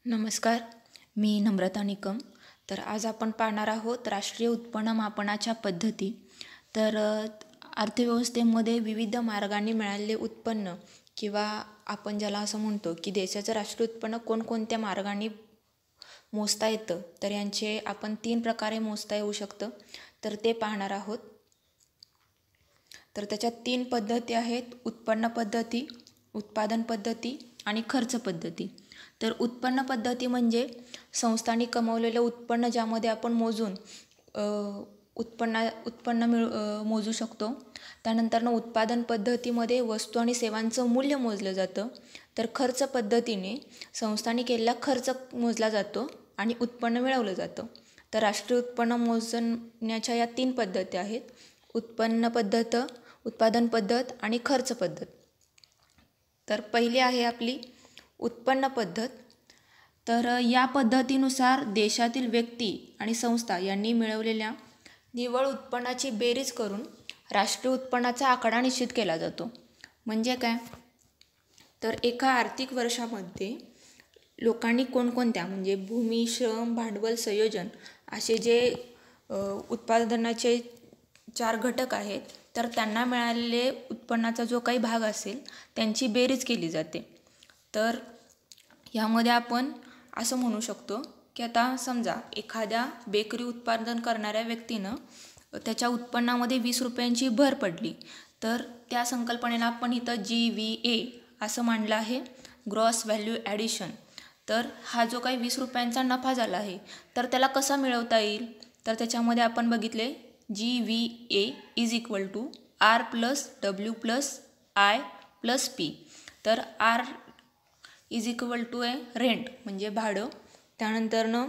नमस्कार, मी नम्रता निकम. तर आज आपण पाहणार आहोत राष्ट्रीय उत्पन्न मापनाच्या पद्धती. तर अर्थव्यवस्थेमध्ये विविध मार्गांनी मिळालेले उत्पन्न किंवा आपण ज्याला असं म्हणतो की देशाचं राष्ट्रीय उत्पन्न कोणकोणत्या मार्गांनी मोजता येतं, तर यांचे आपण 3 प्रकारे मोजता येऊ शकतं. तर ते पाहणार आहोत. तर त्याच्यात 3 पद्धती आहेत: उत्पन्न पद्धती, उत्पादन पद्धती आणि खर्च पद्धती. तर उत्पन्न पद्धती म्हणजे संस्थांनी कमवलेलं उत्पन्न, ज्यामध्ये आपण मोजून उत्पन्न मोजू शकतो. त्यानंतर उत्पादन पद्धतीमध्ये वस्तू आणि सेवांचं मूल्य मोजलं जातं. तर खर्च पद्धतीने संस्थांनी केलेला खर्च मोजला जातो आणि उत्पन्न मिळवलं जातं. तर राष्ट्रीय उत्पन्न मोजण्याच्या या 3 पद्धती आहेत: उत्पन्न पद्धत, उत्पादन पद्धत आणि खर्च पद्धत. तर पहिली आहे आपली उत्पन्न पद्धत. तर या पद्धतीनुसार देशातील व्यक्ती आणि संस्था यांनी मिळवलेल्या निव्वळ उत्पन्नाची बेरीज करून राष्ट्रीय उत्पन्नाचा आकडा निश्चित केला जातो. म्हणजे काय? तर एका आर्थिक वर्षामध्ये लोकांनी कोणकोणत्या, म्हणजे भूमी, श्रम, भांडवल, संयोजन असे जे उत्पादनाचे 4 घटक आहेत, तर त्यांना मिळालेले उत्पन्नाचा जो काही भाग असेल त्यांची बेरीज केली जाते. तर ह्यामध्ये आपण असं म्हणू शकतो की आता समजा एखाद्या बेकरी उत्पादन करणाऱ्या व्यक्तीनं त्याच्या उत्पन्नामध्ये 20 रुपयांची भर पडली, तर त्या संकल्पनेला आपण इथं GVA असं मानलं आहे, ग्रॉस व्हॅल्यू ॲडिशन. तर हा जो काही 20 रुपयांचा नफा झाला आहे, तर त्याला कसा मिळवता येईल? तर त्याच्यामध्ये आपण बघितले GVA is equal to R plus W plus I plus P. तर R is equal to rent म्हणजे भाडं, त्यानंतरनं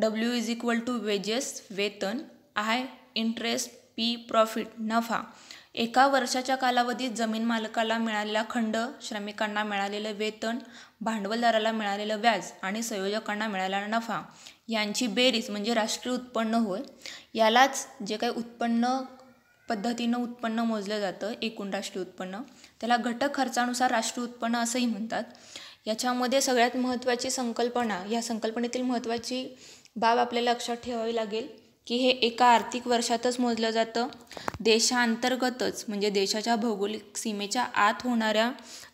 W is equal to wages वेतन, I इंटरेस्ट, P प्रॉफिट नफा. एका वर्षाच्या कालावधीत जमीन मालकाला मिळालेला खंड, श्रमिकांना मिळालेलं वेतन, भांडवलदाराला मिळालेलं व्याज आणि संयोजकांना मिळालेला नफा यांची बेरीज म्हणजे राष्ट्रीय उत्पन्न होय. यालाच जे काही उत्पन्न पद्धतीनं उत्पन्न मोजलं जातं, एकूण राष्ट्रीय उत्पन्न, त्याला घटक खर्चानुसार राष्ट्रीय उत्पन्न असंही म्हणतात. याच्यामध्ये सगळ्यात महत्त्वाची संकल्पना, या संकल्पनेतील महत्त्वाची बाब आपल्याला लक्षात ठेवावी लागेल की हे एका आर्थिक वर्षातच मोजलं जातं. देशांतर्गतच म्हणजे देशाच्या भौगोलिक सीमेच्या आत होणाऱ्या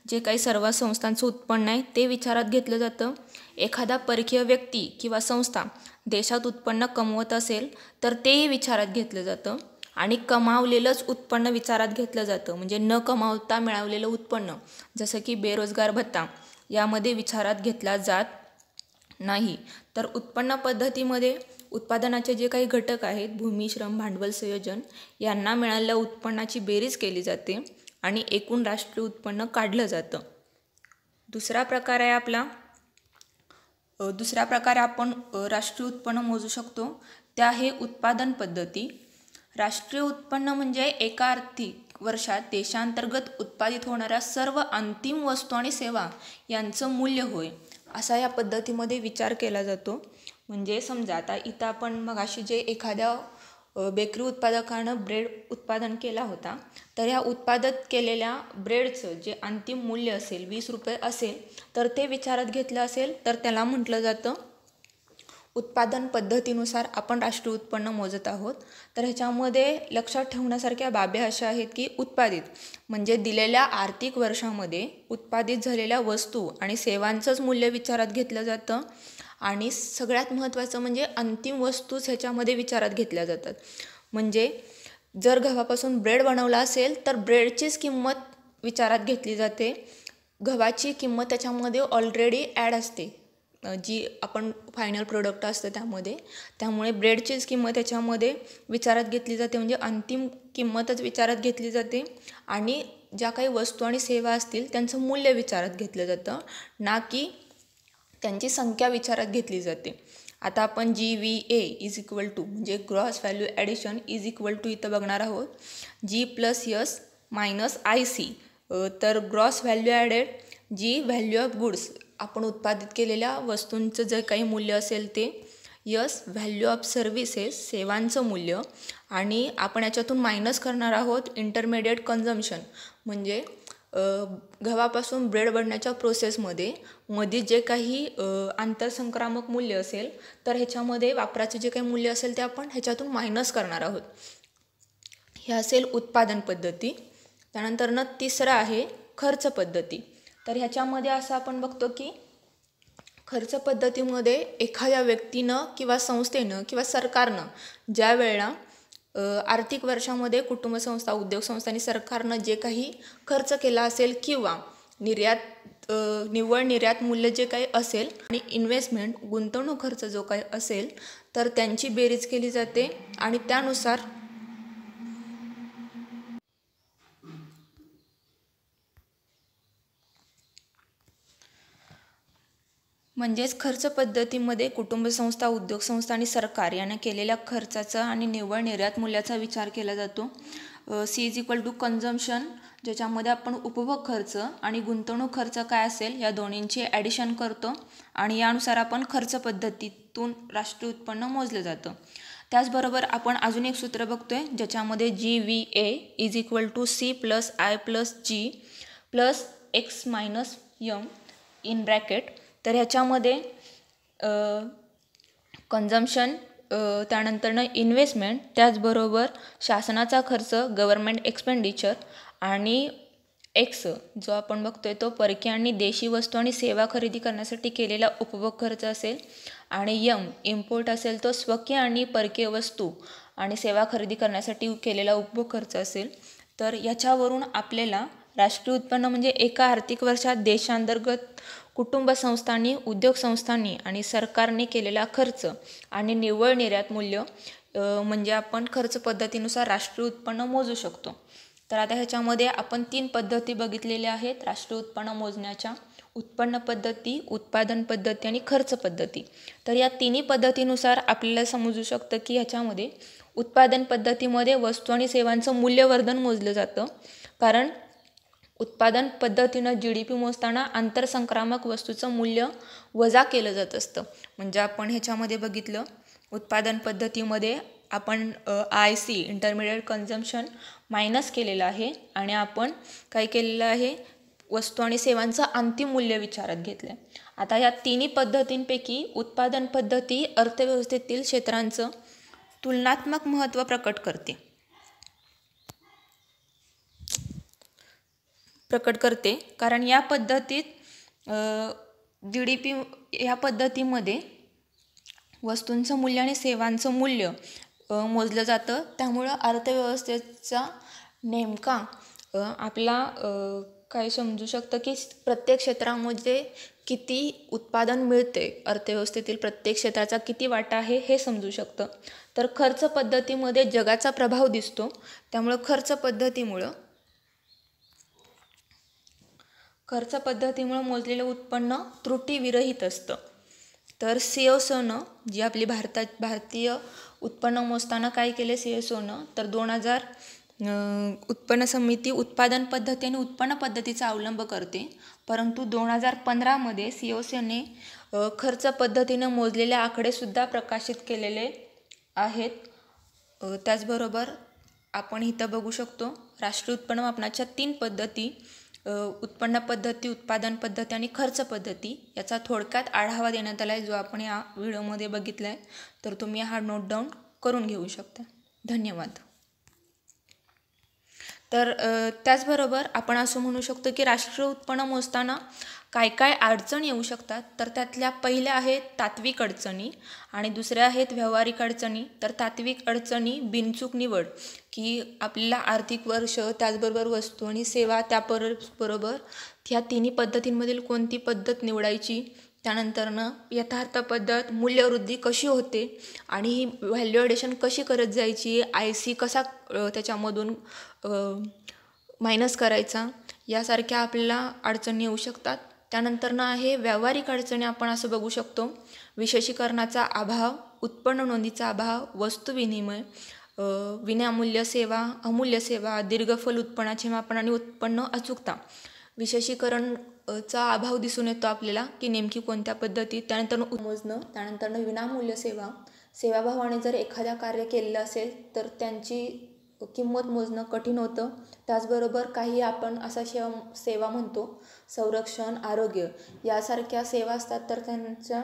जे काही सर्व संस्थांचं उत्पन्न आहे ते विचारात घेतलं जातं. एखादा परकीय व्यक्ती किंवा संस्था देशात उत्पन्न कमवत असेल तर तेही विचारात घेतलं जातं आणि कमावलेलंच उत्पन्न विचारात घेतलं जातं. म्हणजे न कमावता मिळवलेलं उत्पन्न, जसं की बेरोजगार भत्ता, यामध्ये विचारात घेतला जात नाही. तर उत्पन्न पद्धतीमध्ये उत्पादनाचे जे काही घटक आहेत, भूमी, श्रम, भांडवल, संयोजन, यांना मिळालेल्या उत्पन्नाची बेरीज केली जाते आणि एकूण राष्ट्रीय उत्पन्न काढलं जातं. दुसरा प्रकार आहे आपला, दुसऱ्या प्रकारे आपण राष्ट्रीय उत्पन्न मोजू शकतो, ते आहे उत्पादन पद्धती. राष्ट्रीय उत्पन्न म्हणजे एका आर्थिक वर्षात देशांतर्गत उत्पादित होणाऱ्या सर्व अंतिम वस्तू आणि सेवा यांचं मूल्य होय, असा या पद्धतीमध्ये विचार केला जातो. म्हणजे समजा आता इथं आपण मगाशी जे एखाद्या बेकरी उत्पादकानं ब्रेड उत्पादन केला होता, तर या उत्पादित केलेल्या ब्रेडचं जे अंतिम मूल्य असेल 20 रुपये असेल, तर ते विचारात घेतलं असेल तर त्याला म्हटलं जातं उत्पादन पद्धतीनुसार आपण राष्ट्रीय उत्पन्न मोजत आहोत. तर ह्याच्यामध्ये लक्षात ठेवण्यासारख्या बाबी अशा आहेत की उत्पादित म्हणजे दिलेल्या आर्थिक वर्षामध्ये उत्पादित झालेल्या वस्तू आणि सेवांचंच मूल्य विचारात घेतलं जातं आणि सगळ्यात महत्त्वाचं म्हणजे अंतिम वस्तूच ह्याच्यामध्ये विचारात घेतल्या जातात. म्हणजे जर गव्हापासून ब्रेड बनवला असेल तर ब्रेडचीच किंमत विचारात घेतली जाते. गव्हाची किंमत त्याच्यामध्ये ऑलरेडी ॲड असते, जी आपण फायनल प्रोडक्ट असतं त्यामुळे ब्रेडचीच किंमत त्याच्यामध्ये विचारात घेतली जाते. म्हणजे अंतिम किंमतच विचारात घेतली जाते आणि ज्या काही वस्तू आणि सेवा असतील त्यांचं मूल्य विचारात घेतलं जातं, ना की त्यांची संख्या विचारात घेतली जाते. आता आपण GVA इज इक्वल टू म्हणजे gross value addition is equal to इथं बघणार आहोत G plus S minus IC. तर ग्रॉस व्हॅल्यू ॲडेड जी व्हॅल्यू ऑफ गुड्स, आपण उत्पादित केलेल्या वस्तूंचं जे काही मूल्य असेल ते, यस व्हॅल्यू ऑफ सर्व्हिसेस सेवांचं मूल्य, आणि आपण याच्यातून मायनस करणार आहोत इंटरमिडिएट कन्झम्पशन म्हणजे गव्हापासून ब्रेड बनण्याच्या प्रोसेसमध्ये मध्ये जे काही आंतरसंक्रामक मूल्य असेल तर ह्याच्यामध्ये वापराचे जे काही मूल्य असेल ते आपण ह्याच्यातून मायनस करणार आहोत. हे असेल उत्पादन पद्धती. त्यानंतरनं तिसरं आहे खर्च पद्धती. तर ह्याच्यामध्ये असं आपण बघतो की खर्च पद्धतीमध्ये एखाद्या व्यक्तीनं किंवा संस्थेनं किंवा सरकारनं ज्या वेळेला आर्थिक वर्षामध्ये कुटुंब संस्था, उद्योग संस्था आणि सरकारनं जे काही खर्च केला असेल किंवा निव्वळ निर्यात मूल्य जे काही असेल आणि इन्व्हेस्टमेंट गुंतवणूक खर्च जो काही असेल तर त्यांची बेरीज केली जाते आणि त्यानुसार म्हणजेच खर्च पद्धतीमध्ये कुटुंब संस्था, उद्योग संस्था आणि सरकार यानं केलेल्या खर्चाचा आणि निव्वळ निर्यात मूल्याचा विचार केला जातो. C= कन्झम्पशन, ज्याच्यामध्ये आपण उपभोग खर्च आणि गुंतवणूक खर्च काय असेल या दोन्हींची ॲडिशन करतो आणि यानुसार आपण खर्च पद्धतीतून राष्ट्रीय उत्पन्न मोजलं जातं. त्याचबरोबर आपण अजून एक सूत्र बघतोय ज्याच्यामध्ये GVA =C+I+G +X - M in bracket. तर ह्याच्यामध्ये कन्झम्पशन, त्यानंतरनं इन्व्हेस्टमेंट, त्याचबरोबर शासनाचा खर्च गव्हर्नमेंट एक्सपेंडिचर आणि एक्स जो आपण बघतोय तो परकीय आणि देशी वस्तू आणि सेवा खरेदी करण्यासाठी केलेला उपभोग खर्च असेल आणि यम इम्पोर्ट असेल तो स्वकीय आणि परकीय वस्तू आणि सेवा खरेदी करण्यासाठी केलेला उपभोग खर्च असेल. तर याच्यावरून आपल्याला राष्ट्रीय उत्पन्न म्हणजे एका आर्थिक वर्षात देशांतर्गत कुटुंब संस्थांनी, उद्योग संस्थांनी आणि सरकारने केलेला खर्च आणि निव्वळ निर्यात मूल्य म्हणजे आपण खर्च पद्धतीनुसार राष्ट्रीय उत्पन्न मोजू शकतो. तर आता ह्याच्यामध्ये आपण 3 पद्धती बघितलेल्या आहेत राष्ट्रीय उत्पन्न मोजण्याच्या: उत्पन्न पद्धती, उत्पादन पद्धती आणि खर्च पद्धती. तर या तिन्ही पद्धतीनुसार आपल्याला समजू शकतं की ह्याच्यामध्ये उत्पादन पद्धतीमध्ये वस्तू आणि सेवांचं मूल्यवर्धन मोजलं जातं, कारण उत्पादन पद्धतीनं GDP मोजताना आंतरसंक्रामक वस्तूचं मूल्य वजा केलं जात असतं. म्हणजे आपण ह्याच्यामध्ये बघितलं उत्पादन पद्धतीमध्ये आपण IC इंटरमिडिएट कन्झम्पशन मायनस केलेलं आहे आणि आपण काय केलेलं आहे, वस्तू आणि सेवांचं अंतिम मूल्य विचारात घेतलं आहे. आता या तिन्ही पद्धतींपैकी उत्पादन पद्धती अर्थव्यवस्थेतील क्षेत्रांचं तुलनात्मक महत्त्व प्रकट करते कारण या पद्धतीत GDP या पद्धतीमध्ये वस्तूंचं मूल्य आणि सेवांचं मूल्य मोजलं जातं. त्यामुळं अर्थव्यवस्थेचा नेमका आपला काय समजू शकतं की प्रत्येक क्षेत्रामध्ये किती उत्पादन मिळते, अर्थव्यवस्थेतील प्रत्येक क्षेत्राचा किती वाटा आहे हे समजू शकतं. तर खर्च पद्धतीमध्ये जगाचा प्रभाव दिसतो, त्यामुळं खर्च पद्धतीमुळं मोजलेलं उत्पन्न त्रुटीविरहित असतं. तर CSOनं जी आपली भारतीय उत्पन्न मोजताना काय केले CSOनं, तर 2000 उत्पन्न समिती उत्पादन पद्धती आणि उत्पन्न पद्धतीचा अवलंब करते, परंतु 2015मध्ये CSOने खर्च पद्धतीनं मोजलेले आकडेसुद्धा प्रकाशित केलेले आहेत. त्याचबरोबर आपण इथं बघू शकतो राष्ट्रीय उत्पन्न मापनाच्या 3 पद्धती: उत्पन्न पद्धती, उत्पादन पद्धती आणि खर्च पद्धती याचा थोडक्यात आढावा देण्यात आला आहे, जो आपण या व्हिडिओमध्ये बघितला आहे. तर तुम्ही हा नोट डाऊन करून घेऊ शकता. धन्यवाद. तर त्याचबरोबर आपण असं म्हणू शकतो की राष्ट्रीय उत्पन्न मोजताना काय काय अडचणी येऊ शकतात, तर त्यातल्या पहिल्या आहेत तात्विक अडचणी आणि दुसऱ्या आहेत व्यावहारिक अडचणी. तर तात्विक अडचणी बिनचूक निवड, की आपल्याला आर्थिक वर्ष, त्याचबरोबर वस्तू आणि सेवा, त्याबरोबर ह्या तिन्ही पद्धतींमधील कोणती पद्धत निवडायची, त्यानंतरनं यथार्थ पद्धत, मूल्यवृद्धी कशी होते आणि ही व्हॅल्यू ॲडिशन कशी करत जायची, IC कसा त्याच्यामधून मायनस करायचा, यासारख्या आपल्याला अडचणी येऊ शकतात. त्यानंतरनं आहे व्यावहारिक अडचणी. आपण असं बघू शकतो विशेषीकरणाचा अभाव, उत्पन्न नोंदीचा अभाव, वस्तू विनिमय, विनामूल्य सेवा, अमूल्य सेवा, दीर्घफल उत्पन्नाचे मापन आणि उत्पन्न अचूकता. विशेषीकरणचा अभाव दिसून येतो आपल्याला की नेमकी कोणत्या पद्धतीत. त्यानंतर मोजणं, त्यानंतर विनामूल्य सेवा, सेवाभावाने जर एखाद्या कार्य केलेलं असेल तर त्यांची किंमत मोजणं कठीण होतं. त्याचबरोबर काही आपण असा सेवा म्हणतो, संरक्षण, आरोग्य यासारख्या सेवा असतात, तर त्यांच्या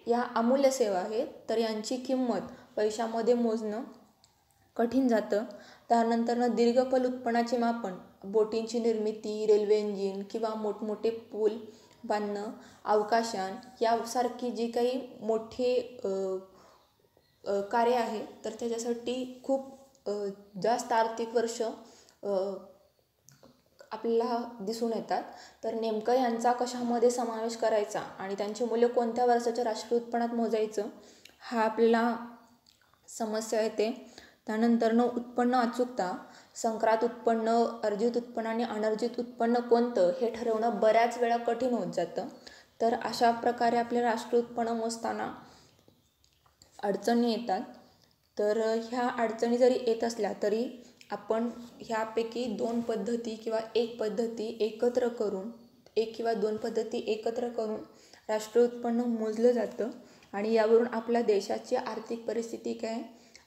या अमूल्य सेवा आहेत, तर यांची किंमत पैशामध्ये मोजणं कठीण जातं. त्यानंतरनं दीर्घपल उत्पन्नाचे मापन, बोटींची निर्मिती, रेल्वे इंजिन किंवा मोठमोठे पूल बांधणं, अवकाशयान यासारखी जी काही मोठी कार्य आहे, तर त्याच्यासाठी खूप जास्त आर्थिक वर्ष आपल्याला दिसून येतात. तर नेमकं यांचा कशामध्ये समावेश करायचा आणि त्यांचे मूल्य कोणत्या वर्षाच्या राष्ट्रीय उत्पन्नात मोजायचं, हा आपल्याला समस्या येते. त्यानंतरनं उत्पन्न अचूकता, संक्रांत उत्पन्न, अर्जित उत्पन्न आणि अनर्जित उत्पन्न कोणतं हे ठरवणं बऱ्याच वेळा कठीण होत जातं. तर अशा प्रकारे आपले राष्ट्रीय उत्पन्न मोजताना अडचणी येतात. तर ह्या अडचणी जरी येत असल्या तरी आपण ह्यापैकी 2 पद्धती किंवा एक किंवा दोन पद्धती एकत्र करून राष्ट्रीय उत्पन्न मोजलं जातं आणि यावरून आपल्या देशाची आर्थिक परिस्थिती काय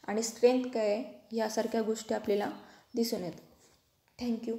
आणि स्ट्रेंथ काय यासारख्या गोष्टी आपल्याला दिसून येतात. थँक्यू.